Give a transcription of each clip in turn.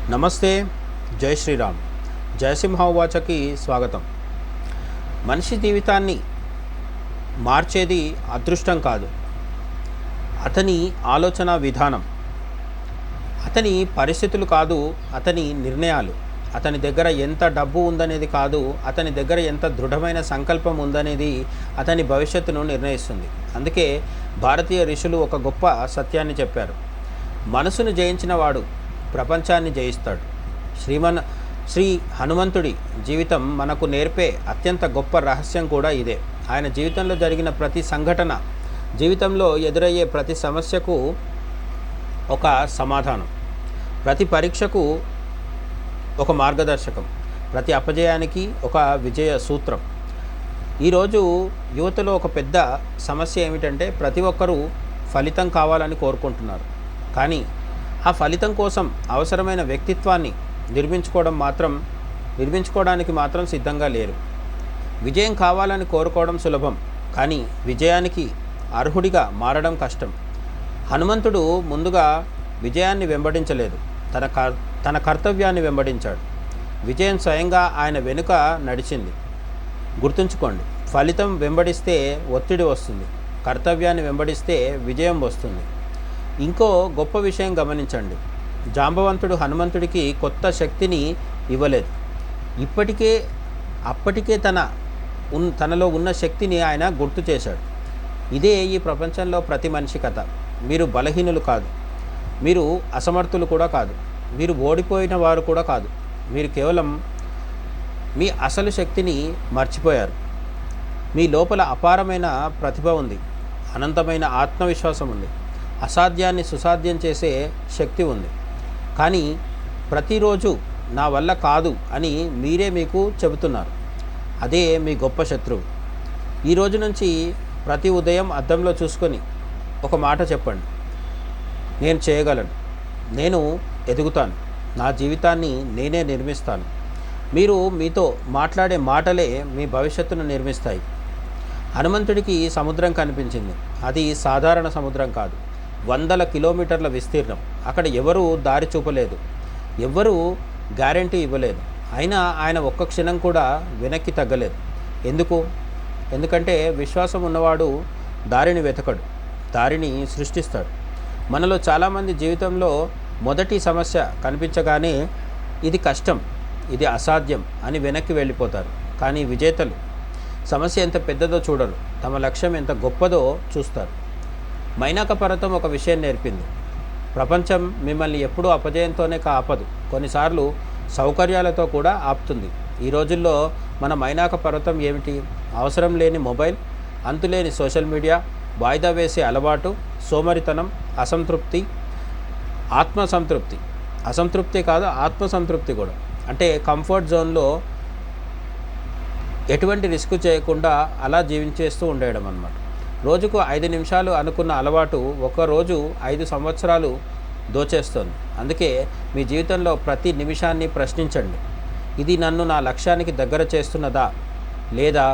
నమస్తే, జై శ్రీరామ్. జయసింహ వాచకి స్వాగతం. మనిషి జీవితాన్ని మార్చేది అదృష్టం కాదు, అతని ఆలోచన విధానం, అతని పరిస్థితులు కాదు, అతని నిర్ణయాలు. అతని దగ్గర ఎంత డబ్బు ఉందనేది కాదు, అతని దగ్గర ఎంత దృఢమైన సంకల్పం ఉందనేది అతని భవిష్యత్తును నిర్ణయిస్తుంది. అందుకే భారతీయ ఋషులు ఒక గొప్ప సత్యాన్ని చెప్పారు: మనసును జయించిన వాడు ప్రపంచాన్ని జయిస్తాడు. శ్రీ హనుమంతుడి జీవితం మనకు నేర్పే అత్యంత గొప్ప రహస్యం కూడా ఇదే. ఆయన జీవితంలో జరిగిన ప్రతి సంఘటన, జీవితంలో ఎదురయ్యే ప్రతి సమస్యకు ఒక సమాధానం, ప్రతి పరీక్షకు ఒక మార్గదర్శకం, ప్రతి అపజయానికి ఒక విజయ సూత్రం. ఈరోజు యువతలో ఒక పెద్ద సమస్య ఏమిటంటే, ప్రతి ఒక్కరూ ఫలితం కావాలని కోరుకుంటున్నారు, కానీ ఆ ఫలితం కోసం అవసరమైన వ్యక్తిత్వాన్ని నిర్మించుకోవడానికి మాత్రం సిద్ధంగా లేరు. విజయం కావాలని కోరుకోవడం సులభం, కానీ విజయానికి అర్హుడిగా మారడం కష్టం. హనుమంతుడు ముందుగా విజయాన్ని వెంబడించలేదు, తన కర్తవ్యాన్ని వెంబడించాడు. విజయం స్వయంగా ఆయన వెనుక నడిచింది. గుర్తుంచుకోండి, ఫలితం వెంబడిస్తే ఒత్తిడి వస్తుంది, కర్తవ్యాన్ని వెంబడిస్తే విజయం వస్తుంది. ఇంకో గొప్ప విషయం గమనించండి, జాంబవంతుడు హనుమంతుడికి కొత్త శక్తిని ఇవ్వలేదు. అప్పటికే తనలో ఉన్న శక్తిని ఆయన గుర్తు చేశాడు. ఇదే ఈ ప్రపంచంలో ప్రతి మనిషి కథ. మీరు బలహీనులు కాదు, మీరు అసమర్థులు కూడా కాదు, మీరు ఓడిపోయిన వారు కూడా కాదు. మీరు కేవలం మీ అసలు శక్తిని మర్చిపోయారు. మీ లోపల అపారమైన ప్రతిభ ఉంది, అనంతమైన ఆత్మవిశ్వాసం ఉంది, అసాధ్యాన్ని సుసాధ్యం చేసే శక్తి ఉంది. కానీ ప్రతిరోజు నా వల్ల కాదు అని మీరే మీకు చెబుతున్నారు. అదే మీ గొప్ప శత్రువు. ఈ రోజు నుంచి ప్రతి ఉదయం అద్దంలో చూసుకొని ఒక మాట చెప్పండి: నేను చేయగలను, నేను ఎదుగుతాను, నా జీవితాన్ని నేనే నిర్మిస్తాను. మీతో మాట్లాడే మాటలే మీ భవిష్యత్తును నిర్మిస్తాయి. హనుమంతుడికి సముద్రం కనిపించింది. అది సాధారణ సముద్రం కాదు, వందల కిలోమీటర్ల విస్తీర్ణం. అక్కడ ఎవరూ దారి చూపలేదు, ఎవ్వరూ గ్యారెంటీ ఇవ్వలేదు. అయినా ఆయన ఒక్క క్షణం కూడా వెనక్కి తగ్గలేదు. ఎందుకంటే విశ్వాసం ఉన్నవాడు దారిని వెతకడు, దారిని సృష్టిస్తాడు. మనలో చాలామంది జీవితంలో మొదటి సమస్య కనిపించగానే ఇది కష్టం, ఇది అసాధ్యం అని వెనక్కి వెళ్ళిపోతారు. కానీ విజేతలు సమస్య ఎంత పెద్దదో చూడరు, తమ లక్ష్యం ఎంత గొప్పదో చూస్తారు. మైనాక పర్వతం ఒక విషయం నేర్పింది: ప్రపంచం మిమ్మల్ని ఎప్పుడూ అపజయంతోనే ఆపదు, కొన్నిసార్లు సౌకర్యాలతో కూడా ఆపుతుంది. ఈ రోజుల్లో మన మైనాక పర్వతం ఏమిటి? అవసరం లేని మొబైల్, అంతులేని సోషల్ మీడియా, వాయిదా వేసే అలవాటు, సోమరితనం, అసంతృప్తి. అసంతృప్తి కాదు, ఆత్మసంతృప్తి కూడా. అంటే కంఫర్ట్ జోన్లో ఎటువంటి రిస్క్ చేయకుండా అలా జీవించేస్తూ ఉండేయడం అన్నమాట. రోజుకు 5 నిమిషాలు అనుకున్న అలవాటు ఒకరోజు 5 సంవత్సరాలు దోచేస్తుంది. అందుకే మీ జీవితంలో ప్రతి నిమిషాన్ని ప్రశ్నించండి: ఇది నన్ను నా లక్ష్యానికి దగ్గర చేస్తున్నదా లేదా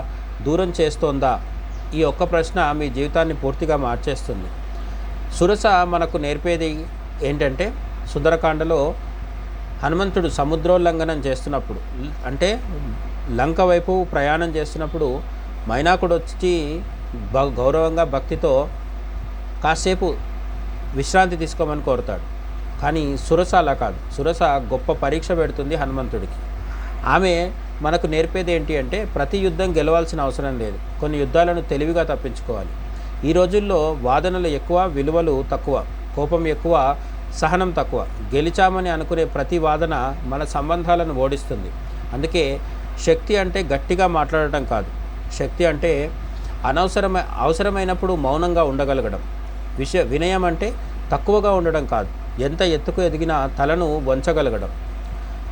దూరం చేస్తోందా? ఈ ఒక్క ప్రశ్న మీ జీవితాన్ని పూర్తిగా మార్చేస్తుంది. సురస మనకు నేర్పేది ఏంటంటే, సుందరకాండలో హనుమంతుడు సముద్రోల్లంఘనం చేస్తున్నప్పుడు, అంటే లంక వైపు ప్రయాణం చేస్తున్నప్పుడు, మైనాకుడు వచ్చి గౌరవంగా భక్తితో కాసేపు విశ్రాంతి తీసుకోమని కోరుతాడు. కానీ సురస అలా కాదు. సురస గొప్ప పరీక్ష పెడుతుంది హనుమంతుడికి. ఆమె మనకు నేర్పేది ఏంటి అంటే, ప్రతి యుద్ధం గెలవాల్సిన అవసరం లేదు, కొన్ని యుద్ధాలను తెలివిగా తప్పించుకోవాలి. ఈ రోజుల్లో వాదనలు ఎక్కువ, విలువలు తక్కువ, కోపం ఎక్కువ, సహనం తక్కువ. గెలిచామని అనుకునే ప్రతి వాదన మన సంబంధాలను ఓడిస్తుంది. అందుకే శక్తి అంటే గట్టిగా మాట్లాడటం కాదు, శక్తి అంటే అవసరమైనప్పుడు మౌనంగా ఉండగలగడం. వినయం అంటే తక్కువగా ఉండడం కాదు, ఎంత ఎత్తుకు ఎదిగినా తలను వంచగలగడం.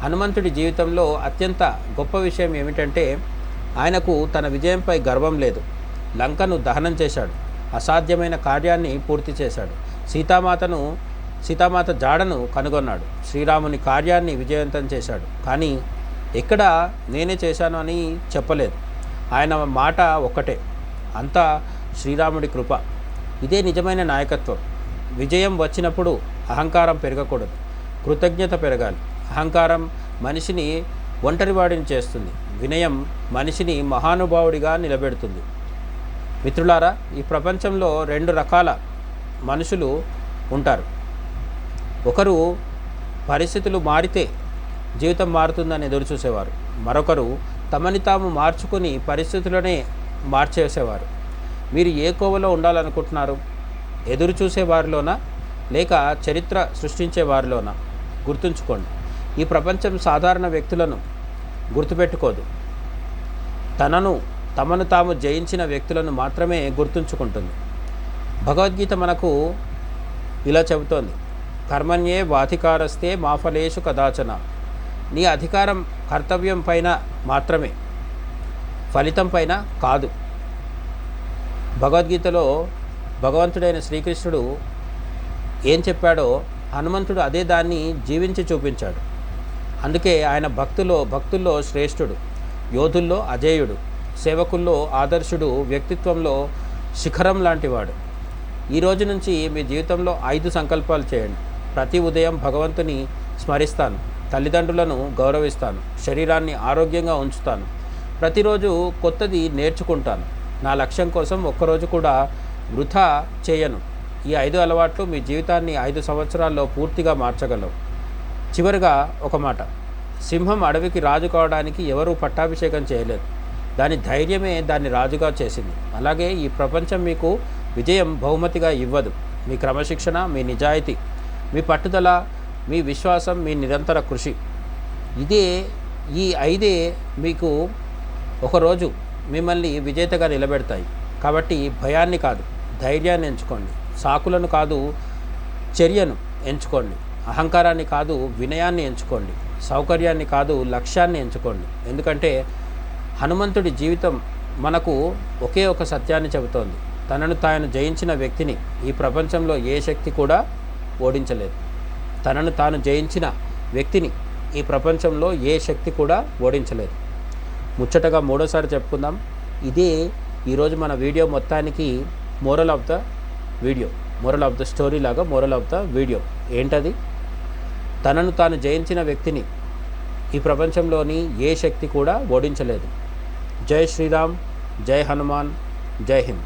హనుమంతుడి జీవితంలో అత్యంత గొప్ప విషయం ఏమిటంటే, ఆయనకు తన విజయంపై గర్వం లేదు. లంకను దహనం చేశాడు, అసాధ్యమైన కార్యాన్ని పూర్తి చేశాడు, సీతామాత జాడను కనుగొన్నాడు, శ్రీరాముని కార్యాన్ని విజయవంతం చేశాడు. కానీ ఎక్కడ నేనే చేశాను అని చెప్పలేదు. ఆయన మాట ఒక్కటే: అంతా శ్రీరాముడి కృప. ఇదే నిజమైన నాయకత్వం. విజయం వచ్చినప్పుడు అహంకారం పెరగకూడదు, కృతజ్ఞత పెరగాలి. అహంకారం మనిషిని ఒంటరివాడిని చేస్తుంది. వినయం మనిషిని మహానుభావుడిగా నిలబెడుతుంది. మిత్రులారా, ఈ ప్రపంచంలో 2 రకాల మనుషులు ఉంటారు. ఒకరు పరిస్థితులు మారితే జీవితం మారుతుందని ఎదురు చూసేవారు. మరొకరు తమని తాము మార్చుకొని పరిస్థితులనే మార్చేసేవారు. మీరు ఏ కోవలో ఉండాలనుకుంటున్నారు? ఎదురు చూసే వారిలోనా లేక చరిత్ర సృష్టించే వారిలోనా? గుర్తుంచుకోండి, ఈ ప్రపంచం సాధారణ వ్యక్తులను గుర్తుపెట్టుకోదు. తమను తాము జయించిన వ్యక్తులను మాత్రమే గుర్తుంచుకుంటుంది. భగవద్గీత మనకు ఇలా చెబుతోంది, కర్మణ్యే వాధికారస్తే మా ఫలేషు కదాచన. నీ అధికారం కర్తవ్యం పైన మాత్రమే, ఫలితం పైన కాదు. భగవద్గీతలో భగవంతుడైన శ్రీకృష్ణుడు ఏం చెప్పాడో హనుమంతుడు అదే దాన్ని జీవించి చూపించాడు. అందుకే ఆయన భక్తుల్లో శ్రేష్ఠుడు, యోధుల్లో అజేయుడు, సేవకుల్లో ఆదర్శుడు, వ్యక్తిత్వంలో శిఖరం లాంటివాడు. ఈ రోజు నుంచి మీ జీవితంలో 5 సంకల్పాలు చేయండి. ప్రతి ఉదయం భగవంతుని స్మరిస్తాను, తల్లిదండ్రులను గౌరవిస్తాను, శరీరాన్ని ఆరోగ్యంగా ఉంచుతాను, ప్రతిరోజు కొత్తది నేర్చుకుంటాను, నా లక్ష్యం కోసం ఒక్కరోజు కూడా వృధా చేయను. ఈ 5 అలవాట్లు మీ జీవితాన్ని 5 సంవత్సరాల్లో పూర్తిగా మార్చగలవు. చివరిగా ఒక మాట, సింహం అడవికి రాజు కావడానికి ఎవరూ పట్టాభిషేకం చేయలేదు, దాని ధైర్యమే దాన్ని రాజుగా చేసింది. అలాగే ఈ ప్రపంచం మీకు విజయం బహుమతిగా ఇవ్వదు. మీ క్రమశిక్షణ, మీ నిజాయితీ, మీ పట్టుదల, మీ విశ్వాసం, మీ నిరంతర కృషి, ఈ 5 మీకు ఒకరోజు మిమ్మల్ని విజేతగా నిలబెడతాయి. కాబట్టి భయాన్ని కాదు ధైర్యాన్ని ఎంచుకోండి, సాకులను కాదు చర్యను ఎంచుకోండి, అహంకారాన్ని కాదు వినయాన్ని ఎంచుకోండి, సౌకర్యాన్ని కాదు లక్ష్యాన్ని ఎంచుకోండి. ఎందుకంటే హనుమంతుడి జీవితం మనకు ఒకే ఒక సత్యాన్ని చెబుతోంది, తనను తాను జయించిన వ్యక్తిని ఈ ప్రపంచంలో ఏ శక్తి కూడా ఓడించలేదు. తనను తాను జయించిన వ్యక్తిని ఈ ప్రపంచంలో ఏ శక్తి కూడా ఓడించలేదు. ముచ్చటగా 3వసారి చెప్పుకుందాం. ఇదే ఈరోజు మన వీడియో మొత్తానికి మోరల్ ఆఫ్ ద స్టోరీ లాగా మోరల్ ఆఫ్ ద వీడియో ఏంటది? తనను తాను జయించిన వ్యక్తిని ఈ ప్రపంచంలోని ఏ శక్తి కూడా ఓడించలేదు. జై శ్రీరామ్, జై హనుమాన్, జై హింద్.